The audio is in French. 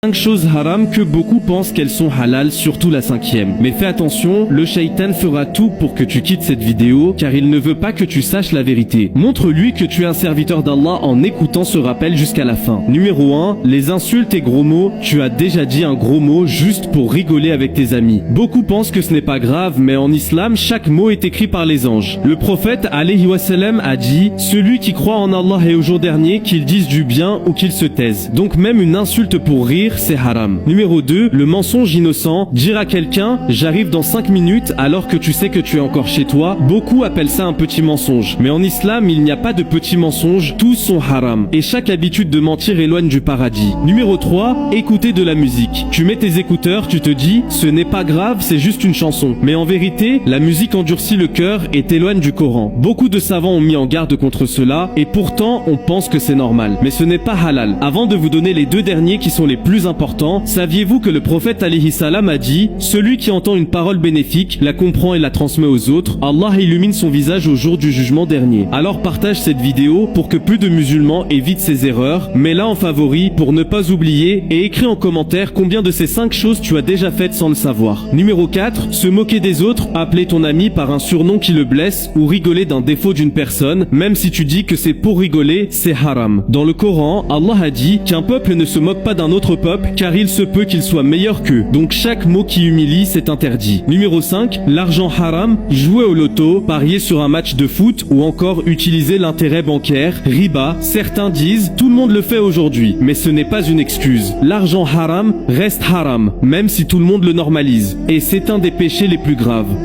5 choses haram que beaucoup pensent qu'elles sont halal, surtout la 5e. Mais fais attention, le shaitan fera tout pour que tu quittes cette vidéo, car il ne veut pas que tu saches la vérité. Montre-lui que tu es un serviteur d'Allah en écoutant ce rappel jusqu'à la fin. Numéro 1, les insultes et gros mots. Tu as déjà dit un gros mot juste pour rigoler avec tes amis. Beaucoup pensent que ce n'est pas grave, mais en islam, chaque mot est écrit par les anges. Le prophète alayhi wa sallam a dit, celui qui croit en Allah et au jour dernier, qu'il dise du bien ou qu'il se taise. Donc même une insulte pour rire, c'est haram. Numéro 2, le mensonge innocent. Dire à quelqu'un, j'arrive dans 5 minutes alors que tu sais que tu es encore chez toi. Beaucoup appellent ça un petit mensonge. Mais en islam, il n'y a pas de petits mensonges, tous sont haram. Et chaque habitude de mentir éloigne du paradis. Numéro 3, écouter de la musique. Tu mets tes écouteurs, tu te dis, ce n'est pas grave, c'est juste une chanson. Mais en vérité, la musique endurcit le cœur et t'éloigne du Coran. Beaucoup de savants ont mis en garde contre cela, et pourtant, on pense que c'est normal. Mais ce n'est pas halal. Avant de vous donner les deux derniers qui sont les plus importants, saviez-vous que le prophète alayhi salam a dit, celui qui entend une parole bénéfique, la comprend et la transmet aux autres, Allah illumine son visage au jour du jugement dernier. Alors partage cette vidéo pour que plus de musulmans évitent ces erreurs, mets-la en favori pour ne pas oublier et écris en commentaire combien de ces 5 choses tu as déjà faites sans le savoir. Numéro 4, se moquer des autres, appeler ton ami par un surnom qui le blesse ou rigoler d'un défaut d'une personne, même si tu dis que c'est pour rigoler, c'est haram. Dans le Coran, Allah a dit qu'un peuple ne se moque pas d'un autre peuple car il se peut qu'il soit meilleur qu'eux. Donc chaque mot qui humilie, c'est interdit. Numéro 5, l'argent haram, jouer au loto, parier sur un match de foot ou encore utiliser l'intérêt bancaire, riba. Certains disent, tout le monde le fait aujourd'hui, mais ce n'est pas une excuse. L'argent haram reste haram, même si tout le monde le normalise. Et c'est un des péchés les plus graves.